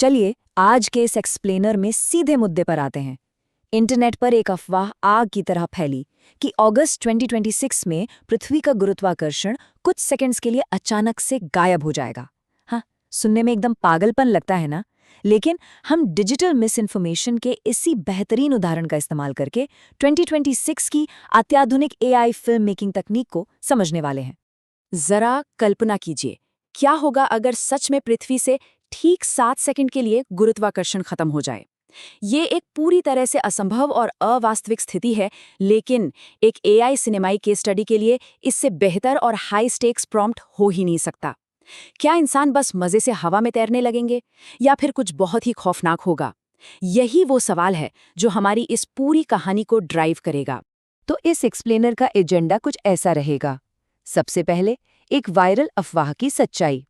चलिए आज के इस एक्सप्लेनर में सीधे मुद्दे पर आते हैं। इंटरनेट पर एक अफवाह आग की तरह फैली कि अगस्त 2026 में पृथ्वी का गुरुत्वाकर्षण कुछ सेकंड्स के लिए अचानक से गायब हो जाएगा। हाँ, सुनने में एकदम पागलपन लगता है ना? लेकिन हम डिजिटल मिस इन्फॉर्मेशन के इसी बेहतरीन उदाहरण का इस्तेमाल करके 2026 की अत्याधुनिक एआई फिल्म मेकिंग तकनीक को समझने वाले हैं। जरा कल्पना कीजिए, क्या होगा अगर सच में पृथ्वी से ठीक 7 सेकंड के लिए गुरुत्वाकर्षण खत्म हो जाए। ये एक पूरी तरह से असंभव और अवास्तविक स्थिति है, लेकिन एक एआई सिनेमाई केस स्टडी के लिए इससे बेहतर और हाई स्टेक्स प्रॉम्प्ट हो ही नहीं सकता। क्या इंसान बस मजे से हवा में तैरने लगेंगे या फिर कुछ बहुत ही खौफनाक होगा? यही वो सवाल है जो हमारी इस पूरी कहानी को ड्राइव करेगा। तो इस एक्सप्लेनर का एजेंडा कुछ ऐसा रहेगा। सबसे पहले एक वायरल अफवाह की सच्चाई,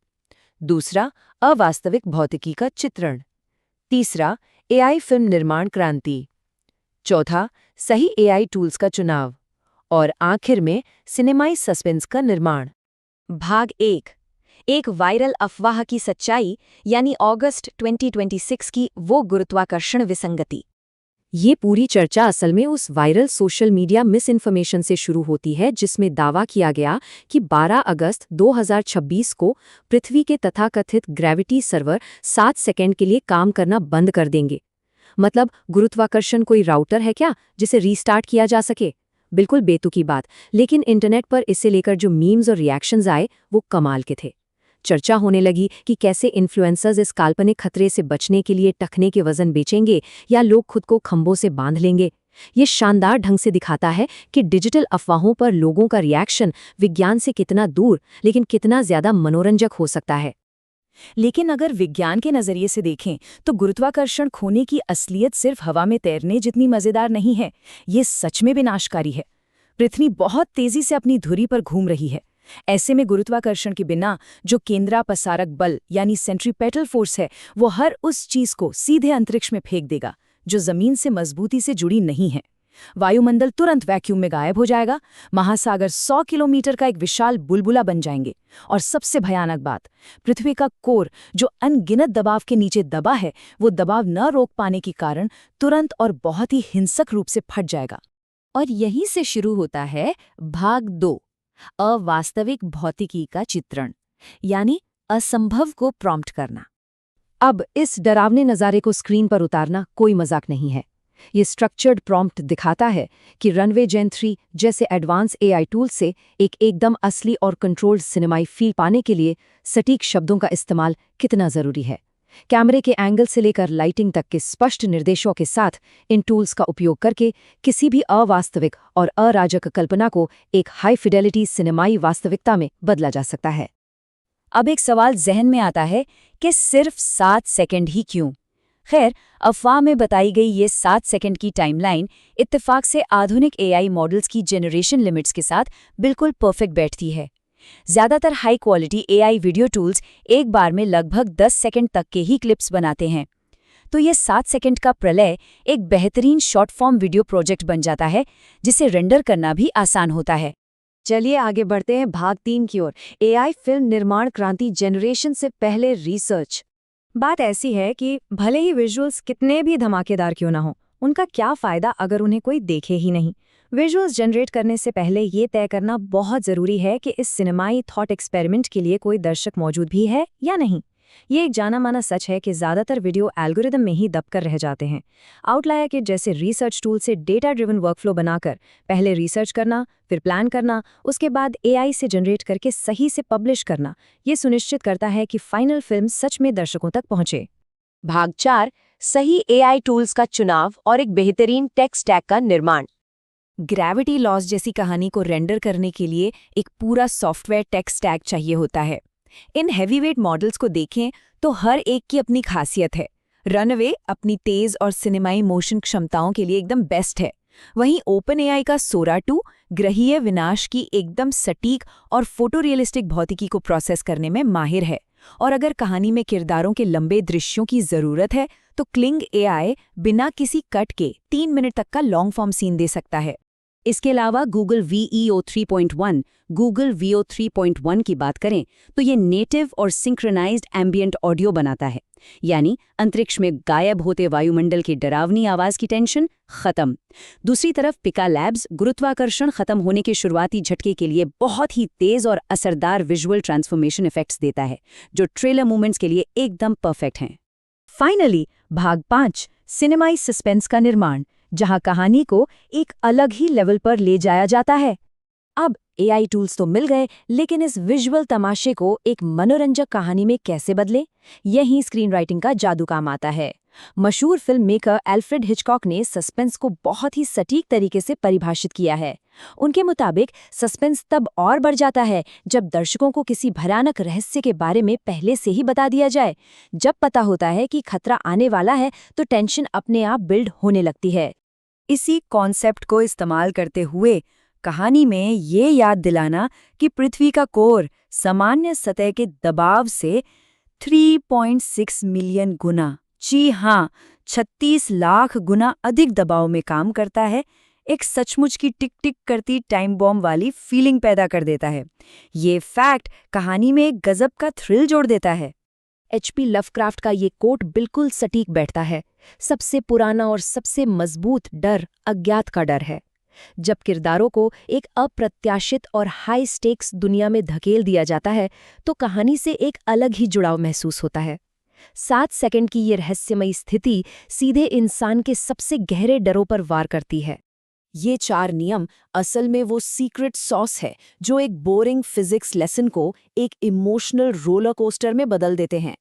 दूसरा अवास्तविक भौतिकी का चित्रण, तीसरा एआई फिल्म निर्माण क्रांति, चौथा सही एआई टूल्स का चुनाव और आखिर में सिनेमाई सस्पेंस का निर्माण। भाग 1, एक वायरल अफवाह की सच्चाई यानी अगस्त 2026 की वो गुरुत्वाकर्षण विसंगति। ये पूरी चर्चा असल में उस viral social media miss information से शुरू होती है जिसमें दावा किया गया कि 12 अगस्त 2026 को पृथ्वी के तथाकथित ग्रेविटी सर्वर 7 सेकंड के लिए काम करना बंद कर देंगे। मतलब गुरुत्वाकर्षण कोई राउटर है क्या जिसे रीस्टार्ट किया जा सके? बिल्कुल बेतुकी बात, लेकिन इंटरनेट पर इसे लेकर जो मीम्स और रिएक्शंस आए वो कमाल के थे। चर्चा होने लगी कि कैसे इन्फ्लुएंसर्स इस काल्पनिक खतरे से बचने के लिए टखने के वजन बेचेंगे या लोग खुद को खंभों से बांध लेंगे। ये शानदार ढंग से दिखाता है कि डिजिटल अफवाहों पर लोगों का रिएक्शन विज्ञान से कितना दूर लेकिन कितना ज्यादा मनोरंजक हो सकता है। लेकिन अगर विज्ञान के नजरिए से देखें तो गुरुत्वाकर्षण खोने की असलियत सिर्फ हवा में तैरने जितनी मजेदार नहीं है, ये सच में विनाशकारी है। पृथ्वी बहुत तेजी से अपनी धुरी पर घूम रही है। ऐसे में गुरुत्वाकर्षण के बिना जो केंद्रापसारक बल यानी सेंट्रीपेटल फोर्स है, वो हर उस चीज को सीधे अंतरिक्ष में फेंक देगा जो जमीन से मजबूती से जुड़ी नहीं है। वायुमंडल तुरंत वैक्यूम में गायब हो जाएगा, महासागर 100 किलोमीटर का एक विशाल बुलबुला बन जाएंगे और सबसे भयानक बात, पृथ्वी का कोर जो अनगिनत दबाव के नीचे दबा है, वो दबाव न रोक पाने के कारण तुरंत और बहुत ही हिंसक रूप से फट जाएगा। और यहीं से शुरू होता है भाग 2, अवास्तविक भौतिकी का चित्रण, यानी असंभव को प्रॉम्प्ट करना। अब इस डरावने नज़ारे को स्क्रीन पर उतारना कोई मजाक नहीं है। ये स्ट्रक्चर्ड प्रॉम्प्ट दिखाता है कि रनवे जेन 3 जैसे एडवांस एआई टूल से एक एकदम असली और कंट्रोल्ड सिनेमाई फील पाने के लिए सटीक शब्दों का इस्तेमाल कितना ज़रूरी है। कैमरे के एंगल से लेकर लाइटिंग तक के स्पष्ट निर्देशों के साथ इन टूल्स का उपयोग करके किसी भी अवास्तविक और अराजक कल्पना को एक हाई फिडेलिटी सिनेमाई वास्तविकता में बदला जा सकता है। अब एक सवाल जहन में आता है कि सिर्फ 7 सेकंड ही क्यों? खैर, अफवाह में बताई गई ये 7 सेकंड की टाइमलाइन इत्तेफाक से आधुनिक एआई मॉडल्स की जनरेशन लिमिट्स के साथ बिल्कुल परफेक्ट बैठती है। ज्यादातर high quality AI video tools एक बार में लगभग 10 सेकंड तक के ही क्लिप्स बनाते हैं। तो ये 7 सेकंड का प्रलय एक बेहतरीन शॉर्ट फॉर्म वीडियो प्रोजेक्ट बन जाता है, जिसे रेंडर करना भी आसान होता है। चलिए आगे बढ़ते हैं भाग 3 की ओर, एआई फिल्म निर्माण क्रांति जनरेशन से पहले रिसर्च। बात ऐसी है कि भले ही विजुअल्स कितने भी धमाकेदार क्यों ना हो, उनका क्या फ़ायदा अगर उन्हें कोई देखे ही नहीं। विजुअल्स जनरेट करने से पहले ये तय करना बहुत ज़रूरी है कि इस सिनेमाई थॉट एक्सपेरिमेंट के लिए कोई दर्शक मौजूद भी है या नहीं। ये एक जाना माना सच है कि ज़्यादातर वीडियो एल्गोरिदम में ही दबकर रह जाते हैं। आउटलायर के जैसे रिसर्च टूल से डेटा ड्रिवन वर्कफ्लो बनाकर पहले रिसर्च करना, फिर प्लान करना, उसके बाद एआई से जनरेट करके सही से पब्लिश करना, ये सुनिश्चित करता है कि फाइनल फिल्म सच में दर्शकों तक पहुंचे। भाग 4, सही एआई टूल्स का चुनाव और एक बेहतरीन टेक स्टैक का निर्माण। ग्रेविटी लॉस जैसी कहानी को रेंडर करने के लिए एक पूरा सॉफ्टवेयर टेक स्टैक चाहिए होता है। इन हैवीवेट मॉडल्स को देखें तो हर एक की अपनी खासियत है। रनवे अपनी तेज और सिनेमाई मोशन क्षमताओं के लिए एकदम बेस्ट है। वहीं ओपन एआई का सोरा 2 ग्रहीय विनाश की एकदम सटीक और फोटोरियलिस्टिक भौतिकी को प्रोसेस करने में माहिर है। और अगर कहानी में किरदारों के लंबे दृश्यों की जरूरत है तो क्लिंग एआई बिना किसी कट के 3 मिनट तक का लॉन्ग फॉर्म सीन दे सकता है। इसके अलावा गूगल VEO 3.1, गूगल VO 3.1 की बात करें तो ये नेटिव और सिंक्रोनाइज्ड एम्बिएंट ऑडियो बनाता है, यानी अंतरिक्ष में गायब होते वायुमंडल की डरावनी आवाज की टेंशन खत्म। दूसरी तरफ पिका लैब्स गुरुत्वाकर्षण खत्म होने के शुरुआती झटके के लिए बहुत ही तेज और असरदार विजुअल ट्रांसफॉर्मेशन इफेक्ट्स देता है, जो ट्रेलर मूवमेंट्स के लिए एकदम परफेक्ट हैं। फाइनली भाग 5, सिनेमाई सस्पेंस का निर्माण, जहां कहानी को एक अलग ही लेवल पर ले जाया जाता है। अब AI टूल्स तो मिल गए, लेकिन इस विजुअल तमाशे को एक मनोरंजक कहानी में कैसे बदले? यही स्क्रीन राइटिंग का जादू काम आता है। मशहूर फिल्म मेकर एल्फ्रेड हिचकॉक ने सस्पेंस को बहुत ही सटीक तरीके से परिभाषित किया है। उनके मुताबिक सस्पेंस तब और बढ़ जाता है जब दर्शकों को किसी भयानक रहस्य के बारे में पहले से ही बता दिया जाए। जब पता होता है कि खतरा आने वाला है तो टेंशन अपने आप बिल्ड होने लगती है। इसी कॉन्सेप्ट को इस्तेमाल करते हुए कहानी में ये याद दिलाना कि पृथ्वी का कोर सामान्य सतह के दबाव से 3.6 मिलियन गुना, जी हाँ, 36 लाख गुना अधिक दबाव में काम करता है, एक सचमुच की टिक टिक करती टाइम बॉम्ब वाली फीलिंग पैदा कर देता है। ये फैक्ट कहानी में एक गजब का थ्रिल जोड़ देता है। HP लवक्राफ्ट का ये कोट बिल्कुल सटीक बैठता है। सबसे पुराना और सबसे मजबूत डर अज्ञात का डर है। जब किरदारों को एक अप्रत्याशित और हाई स्टेक्स दुनिया में धकेल दिया जाता है तो कहानी से एक अलग ही जुड़ाव महसूस होता है। 7 सेकंड की ये रहस्यमयी स्थिति सीधे इंसान के सबसे गहरे डरों पर वार करती है। ये 4 नियम असल में वो सीक्रेट सॉस है जो एक बोरिंग फिजिक्स लेसन को एक इमोशनल रोलर कोस्टर में बदल देते हैं।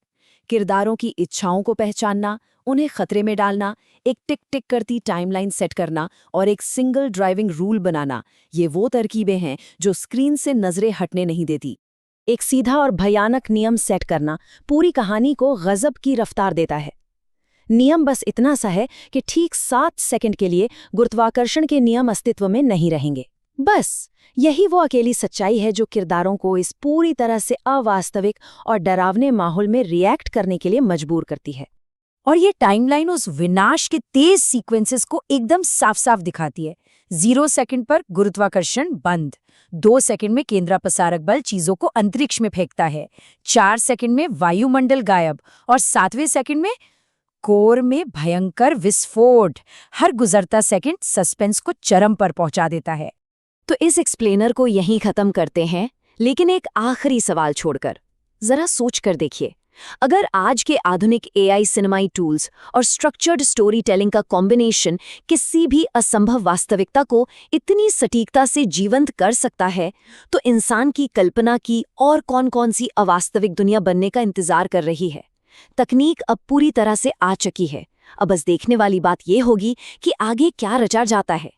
किरदारों की इच्छाओं को पहचानना, उन्हें खतरे में डालना, एक टिक टिक करती टाइमलाइन सेट करना और एक सिंगल ड्राइविंग रूल बनाना, ये वो तरकीबें हैं जो स्क्रीन से नजरें हटने नहीं देती। एक सीधा और भयानक नियम सेट करना पूरी कहानी को गजब की रफ्तार देता है। नियम बस इतना सा है कि ठीक 7 सेकंड के लिए गुरुत्वाकर्षण के नियम अस्तित्व में नहीं रहेंगे। बस यही वो अकेली सच्चाई है जो किरदारों को इस पूरी तरह से अवास्तविक और डरावने माहौल में रिएक्ट करने के लिए मजबूर करती है। और ये टाइमलाइन उस विनाश के तेज सीक्वेंसेस को एकदम साफ साफ दिखाती है। 0 सेकंड पर गुरुत्वाकर्षण बंद, 2 सेकंड में केंद्रापसारक बल चीजों को अंतरिक्ष में फेंकता है, 4 सेकंड में वायुमंडल गायब और 7वें सेकंड में कोर में भयंकर विस्फोट। हर गुजरता सेकंड सस्पेंस को चरम पर पहुंचा देता है। तो इस एक्सप्लेनर को यहीं खत्म करते हैं, लेकिन एक आखिरी सवाल छोड़कर। जरा सोच कर देखिए, अगर आज के आधुनिक AI सिनेमाई टूल्स और स्ट्रक्चर्ड स्टोरी टेलिंग का कॉम्बिनेशन किसी भी असंभव वास्तविकता को इतनी सटीकता से जीवंत कर सकता है, तो इंसान की कल्पना की और कौन-कौन सी अवास्तविक दुनिया बनने का इंतजार कर रही है। तकनीक अब पूरी तरह से आ चुकी है। अब बस देखने वाली बात यह होगी कि आगे क्या रचा जाता है।